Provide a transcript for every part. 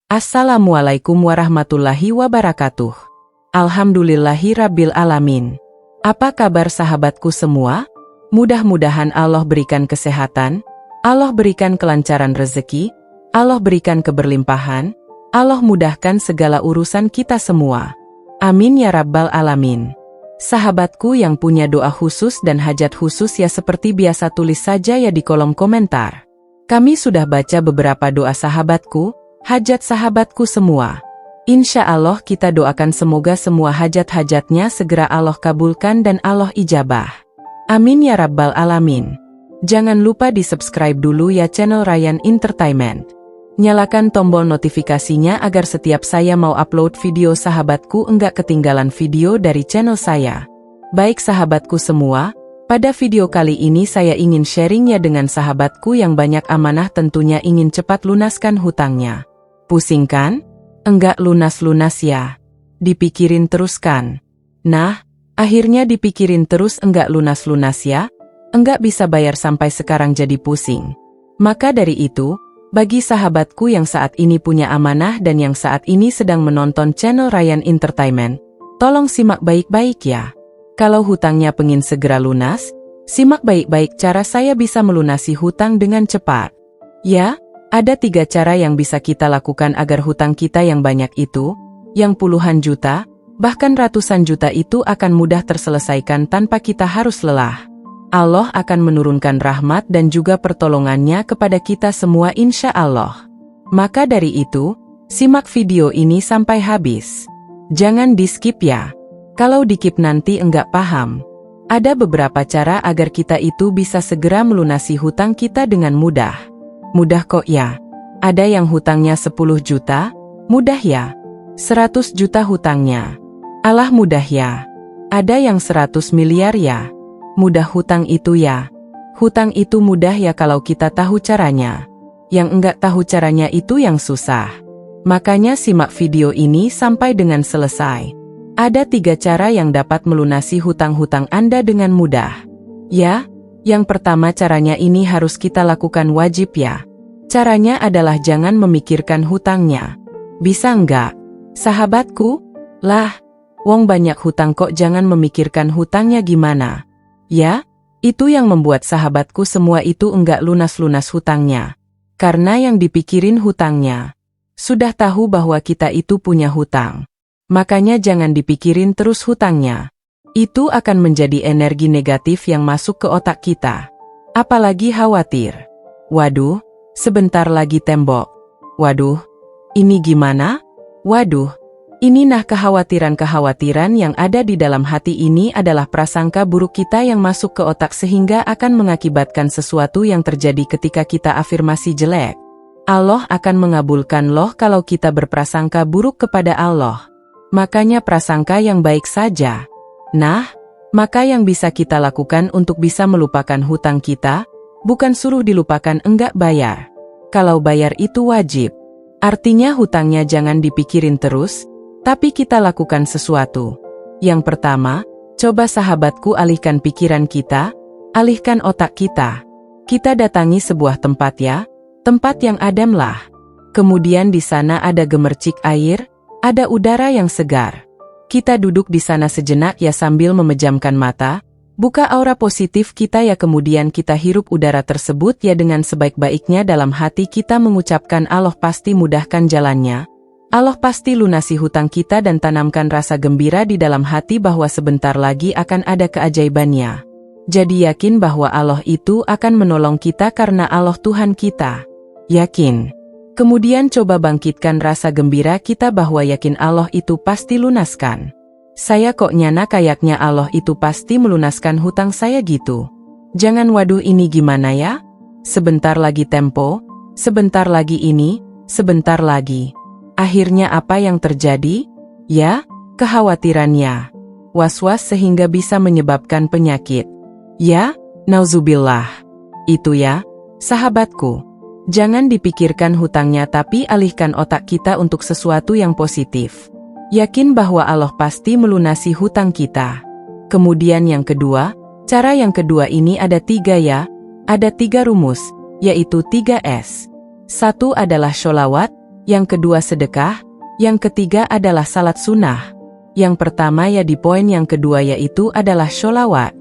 Assalamualaikum warahmatullahi wabarakatuh. Alhamdulillahirabbil alamin. Apa kabar sahabatku semua? Mudah-mudahan Allah berikan kesehatan, Allah berikan kelancaran rezeki, Allah berikan keberlimpahan, Allah mudahkan segala urusan kita semua. Amin ya rabbal alamin. Sahabatku yang punya doa khusus dan hajat khusus ya seperti biasa tulis saja ya di kolom komentar. Kami sudah baca beberapa doa sahabatku, hajat sahabatku semua. Insya Allah kita doakan semoga semua hajat-hajatnya segera Allah kabulkan dan Allah ijabah. Amin ya rabbal alamin. Jangan lupa di subscribe dulu ya channel Ryan Entertainment. Nyalakan tombol notifikasinya agar setiap saya mau upload video sahabatku enggak ketinggalan video dari channel saya. Baik sahabatku semua, pada video kali ini saya ingin sharing ya dengan sahabatku yang banyak amanah tentunya ingin cepat lunaskan hutangnya. Pusing kan? Enggak lunas-lunas ya. Dipikirin terus kan? Nah, akhirnya dipikirin terus enggak lunas-lunas ya? Enggak bisa bayar sampai sekarang jadi pusing. Maka dari itu, bagi sahabatku yang saat ini punya amanah dan yang saat ini sedang menonton channel Ryan Entertainment, tolong simak baik-baik ya. Kalau hutangnya pengen segera lunas, simak baik-baik cara saya bisa melunasi hutang dengan cepat. Ya, ada 3 cara yang bisa kita lakukan agar hutang kita yang banyak itu, yang puluhan juta, bahkan ratusan juta itu akan mudah terselesaikan tanpa kita harus lelah. Allah akan menurunkan rahmat dan juga pertolongannya kepada kita semua insya Allah. Maka dari itu, simak video ini sampai habis. Jangan di-skip ya. Kalau di-skip nanti enggak paham. Ada beberapa cara agar kita itu bisa segera melunasi hutang kita dengan mudah. Mudah kok ya. Ada yang hutangnya 10 juta, mudah ya. 100 juta hutangnya. Alah mudah ya. Ada yang 100 miliar ya. Mudah hutang itu ya. Hutang itu mudah ya kalau kita tahu caranya. Yang enggak tahu caranya itu yang susah. Makanya simak video ini sampai dengan selesai. Ada 3 cara yang dapat melunasi hutang-hutang Anda dengan mudah. Ya, yang pertama caranya ini harus kita lakukan wajib ya. Caranya adalah jangan memikirkan hutangnya. Bisa enggak? Sahabatku? Lah, wong banyak hutang kok jangan memikirkan hutangnya gimana? Ya, itu yang membuat sahabatku semua itu enggak lunas-lunas hutangnya. Karena yang dipikirin hutangnya. Sudah tahu bahwa kita itu punya hutang. Makanya jangan dipikirin terus hutangnya. Itu akan menjadi energi negatif yang masuk ke otak kita. Apalagi khawatir. Waduh, sebentar lagi tembok. Waduh, ini gimana? Waduh, ini nah kekhawatiran-kekhawatiran yang ada di dalam hati ini adalah prasangka buruk kita yang masuk ke otak sehingga akan mengakibatkan sesuatu yang terjadi ketika kita afirmasi jelek. Allah akan mengabulkan loh kalau kita berprasangka buruk kepada Allah. Makanya prasangka yang baik saja. Nah, maka yang bisa kita lakukan untuk bisa melupakan hutang kita, bukan suruh dilupakan enggak bayar. Kalau bayar itu wajib. Artinya hutangnya jangan dipikirin terus, tapi kita lakukan sesuatu. Yang pertama, coba sahabatku alihkan pikiran kita, alihkan otak kita. Kita datangi sebuah tempat ya, tempat yang adem lah. Kemudian di sana ada gemercik air, ada udara yang segar. Kita duduk di sana sejenak ya sambil memejamkan mata, buka aura positif kita ya kemudian kita hirup udara tersebut ya dengan sebaik-baiknya dalam hati kita mengucapkan Allah pasti mudahkan jalannya. Allah pasti lunasi hutang kita dan tanamkan rasa gembira di dalam hati bahwa sebentar lagi akan ada keajaibannya. Jadi yakin bahwa Allah itu akan menolong kita karena Allah Tuhan kita. Yakin. Kemudian coba bangkitkan rasa gembira kita bahwa yakin Allah itu pasti lunaskan. Saya kok nyana kayaknya Allah itu pasti melunaskan hutang saya gitu. Jangan waduh ini gimana ya? Sebentar lagi tempo, sebentar lagi ini, sebentar lagi. Akhirnya apa yang terjadi? Ya, kekhawatirannya. Was-was sehingga bisa menyebabkan penyakit. Ya, nauzubillah. Itu ya, sahabatku. Jangan dipikirkan hutangnya tapi alihkan otak kita untuk sesuatu yang positif. Yakin bahwa Allah pasti melunasi hutang kita. Kemudian yang kedua, cara yang kedua ini ada 3 ya. Ada 3 rumus, yaitu 3S. 1 adalah sholawat, yang kedua sedekah, yang ketiga adalah salat sunnah. Yang pertama ya di poin yang kedua yaitu adalah sholawat.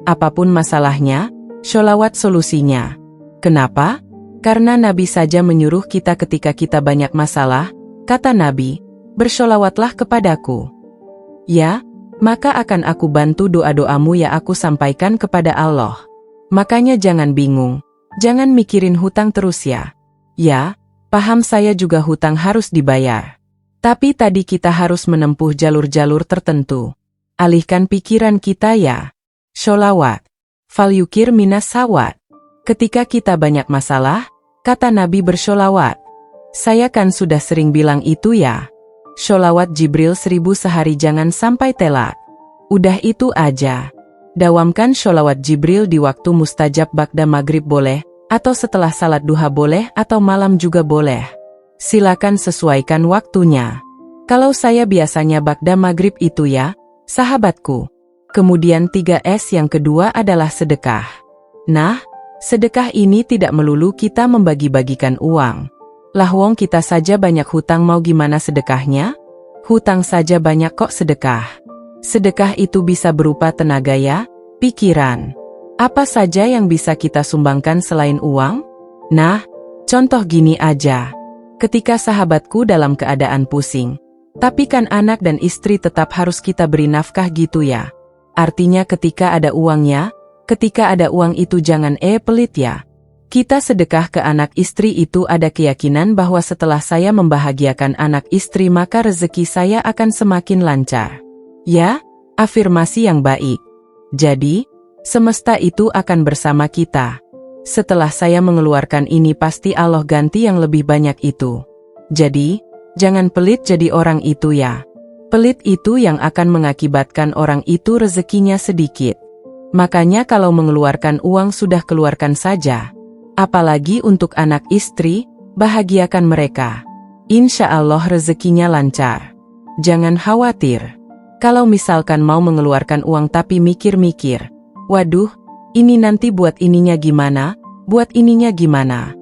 Apapun masalahnya, sholawat solusinya. Kenapa? Karena Nabi saja menyuruh kita ketika kita banyak masalah, kata Nabi, bersholawatlah kepadaku. Ya, maka akan aku bantu doa-doamu ya aku sampaikan kepada Allah. Makanya jangan bingung, jangan mikirin hutang terus ya. Ya, paham saya juga hutang harus dibayar. Tapi tadi kita harus menempuh jalur-jalur tertentu. Alihkan pikiran kita ya. Sholawat. Falyukir minas sawat. Ketika kita banyak masalah, kata Nabi bersholawat. Saya kan sudah sering bilang itu ya. Sholawat Jibril 1000 sehari jangan sampai telat. Udah itu aja. Dawamkan sholawat Jibril di waktu mustajab ba'da maghrib boleh, atau setelah salat duha boleh, atau malam juga boleh. Silakan sesuaikan waktunya. Kalau saya biasanya ba'da maghrib itu ya, sahabatku. Kemudian 3S yang kedua adalah sedekah. Nah, sedekah ini tidak melulu kita membagi-bagikan uang. Lah wong kita saja banyak hutang mau gimana sedekahnya? Hutang saja banyak kok sedekah. Sedekah itu bisa berupa tenaga ya, pikiran. Apa saja yang bisa kita sumbangkan selain uang? Nah, contoh gini aja. Ketika sahabatku dalam keadaan pusing, tapi kan anak dan istri tetap harus kita beri nafkah gitu ya. Artinya ketika ada uangnya, ketika ada uang itu jangan pelit ya. Kita sedekah ke anak istri itu ada keyakinan bahwa setelah saya membahagiakan anak istri maka rezeki saya akan semakin lancar. Ya, afirmasi yang baik. Jadi, semesta itu akan bersama kita. Setelah saya mengeluarkan ini pasti Allah ganti yang lebih banyak itu. Jadi, jangan pelit jadi orang itu ya. Pelit itu yang akan mengakibatkan orang itu rezekinya sedikit. Makanya kalau mengeluarkan uang sudah keluarkan saja. Apalagi untuk anak istri, bahagiakan mereka. Insya Allah rezekinya lancar. Jangan khawatir. Kalau misalkan mau mengeluarkan uang tapi mikir-mikir, waduh, ini nanti buat ininya gimana, buat ininya gimana.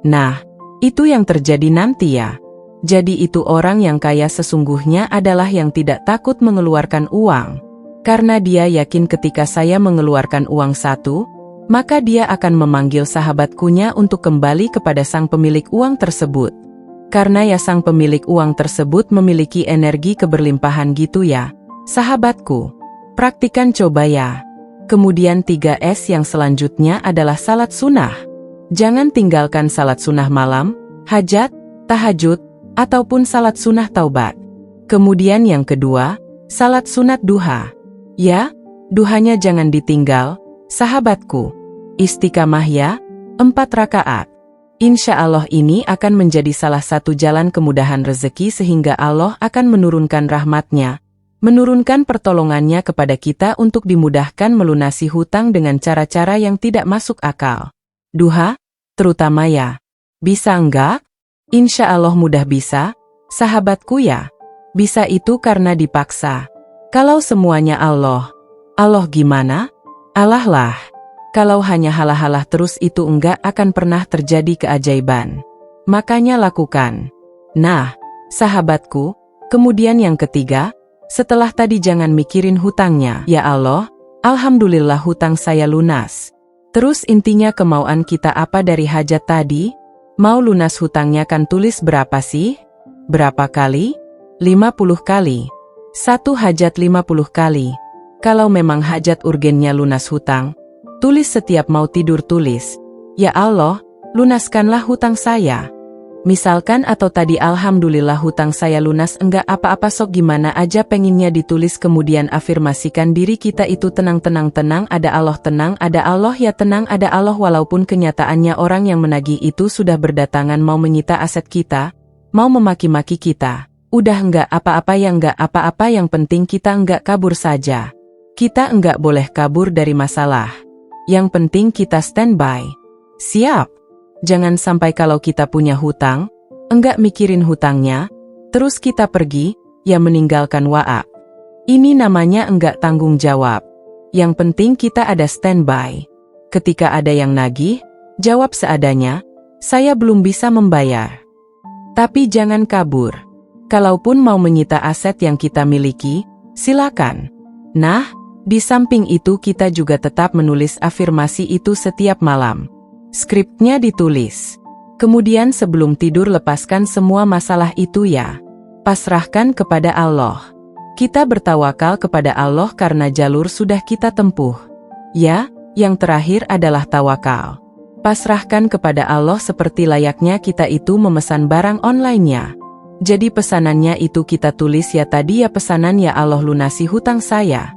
Nah, itu yang terjadi nanti ya. Jadi itu orang yang kaya sesungguhnya adalah yang tidak takut mengeluarkan uang. Karena dia yakin ketika saya mengeluarkan uang satu, maka dia akan memanggil sahabatkunya untuk kembali kepada sang pemilik uang tersebut. Karena ya sang pemilik uang tersebut memiliki energi keberlimpahan gitu ya. Sahabatku, praktikan coba ya. Kemudian 3S yang selanjutnya adalah salat sunnah. Jangan tinggalkan salat sunnah malam, hajat, tahajud, ataupun salat sunnah taubat. Kemudian yang kedua, salat sunat duha. Ya, duhanya jangan ditinggal, sahabatku. Istiqamah ya, 4 rakaat. Insya Allah ini akan menjadi salah satu jalan kemudahan rezeki sehingga Allah akan menurunkan rahmatnya, menurunkan pertolongannya kepada kita untuk dimudahkan melunasi hutang dengan cara-cara yang tidak masuk akal. Duha, terutama ya. Bisa enggak? Insya Allah mudah bisa, sahabatku ya. Bisa itu karena dipaksa. Kalau semuanya Allah, Allah gimana? Allah lah. Kalau hanya halah-halah terus itu enggak akan pernah terjadi keajaiban. Makanya lakukan. Nah, sahabatku, kemudian yang ketiga, setelah tadi jangan mikirin hutangnya. Ya Allah, alhamdulillah hutang saya lunas. Terus intinya kemauan kita apa dari hajat tadi? Mau lunas hutangnya kan tulis berapa sih? Berapa kali? 50 kali. Satu hajat 50 kali. Kalau memang hajat urgennya lunas hutang, tulis setiap mau tidur tulis, ya Allah, lunaskanlah hutang saya. Misalkan atau tadi alhamdulillah hutang saya lunas enggak apa-apa sok gimana aja penginnya ditulis kemudian afirmasikan diri kita itu tenang ada Allah ya tenang ada Allah walaupun kenyataannya orang yang menagih itu sudah berdatangan mau menyita aset kita, mau memaki-maki kita. Udah enggak apa-apa yang penting kita enggak kabur saja. Kita enggak boleh kabur dari masalah. Yang penting kita standby. Siap. Jangan sampai kalau kita punya hutang, enggak mikirin hutangnya, terus kita pergi, ya meninggalkan wa'ak. Ini namanya enggak tanggung jawab. Yang penting kita ada standby. Ketika ada yang nagih, jawab seadanya, saya belum bisa membayar. Tapi jangan kabur. Kalaupun mau menyita aset yang kita miliki, silakan. Nah, di samping itu kita juga tetap menulis afirmasi itu setiap malam. Skripnya ditulis. Kemudian sebelum tidur lepaskan semua masalah itu ya. Pasrahkan kepada Allah. Kita bertawakal kepada Allah karena jalur sudah kita tempuh. Ya, yang terakhir adalah tawakal. Pasrahkan kepada Allah seperti layaknya kita itu memesan barang online-nya. Jadi pesanannya itu kita tulis ya tadi ya pesanan ya Allah lunasi hutang saya.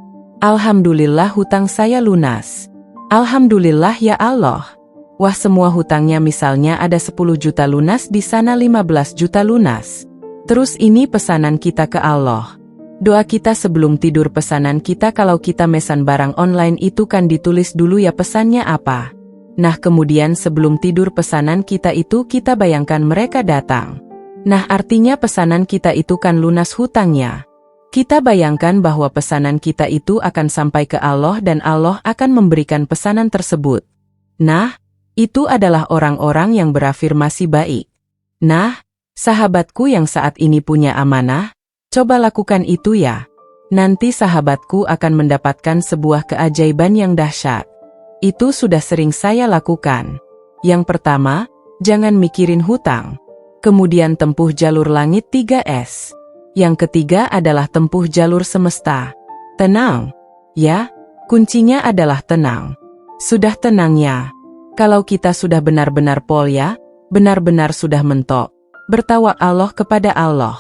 Alhamdulillah hutang saya lunas. Alhamdulillah ya Allah. Wah semua hutangnya misalnya ada 10 juta lunas di sana 15 juta lunas. Terus ini pesanan kita ke Allah. Doa kita sebelum tidur pesanan kita kalau kita mesan barang online itu kan ditulis dulu ya pesannya apa. Nah kemudian sebelum tidur pesanan kita itu kita bayangkan mereka datang. Nah artinya pesanan kita itu kan lunas hutangnya. Kita bayangkan bahwa pesanan kita itu akan sampai ke Allah dan Allah akan memberikan pesanan tersebut. Nah, itu adalah orang-orang yang berafirmasi baik. Nah, sahabatku yang saat ini punya amanah, coba lakukan itu ya. Nanti sahabatku akan mendapatkan sebuah keajaiban yang dahsyat. Itu sudah sering saya lakukan. Yang pertama, jangan mikirin hutang. Kemudian tempuh jalur langit 3S. Yang ketiga adalah tempuh jalur semesta. Tenang. Ya, kuncinya adalah tenang. Sudah tenang ya. Kalau kita sudah benar-benar ya, benar-benar sudah mentok. Bertawakal kepada Allah.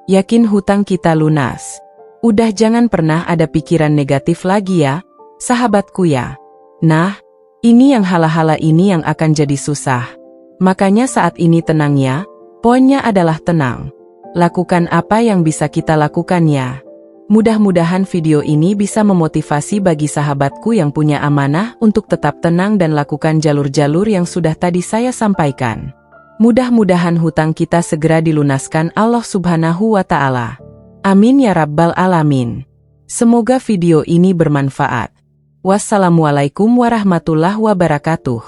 Yakin hutang kita lunas. Udah jangan pernah ada pikiran negatif lagi ya, sahabatku ya. Nah, ini yang hala-hala ini yang akan jadi susah. Makanya saat ini tenang ya. Poinnya adalah tenang. Lakukan apa yang bisa kita lakukan ya. Mudah-mudahan video ini bisa memotivasi bagi sahabatku yang punya amanah untuk tetap tenang dan lakukan jalur-jalur yang sudah tadi saya sampaikan. Mudah-mudahan hutang kita segera dilunaskan Allah Subhanahu wa Ta'ala. Amin ya Rabbal Alamin. Semoga video ini bermanfaat. Wassalamualaikum warahmatullahi wabarakatuh.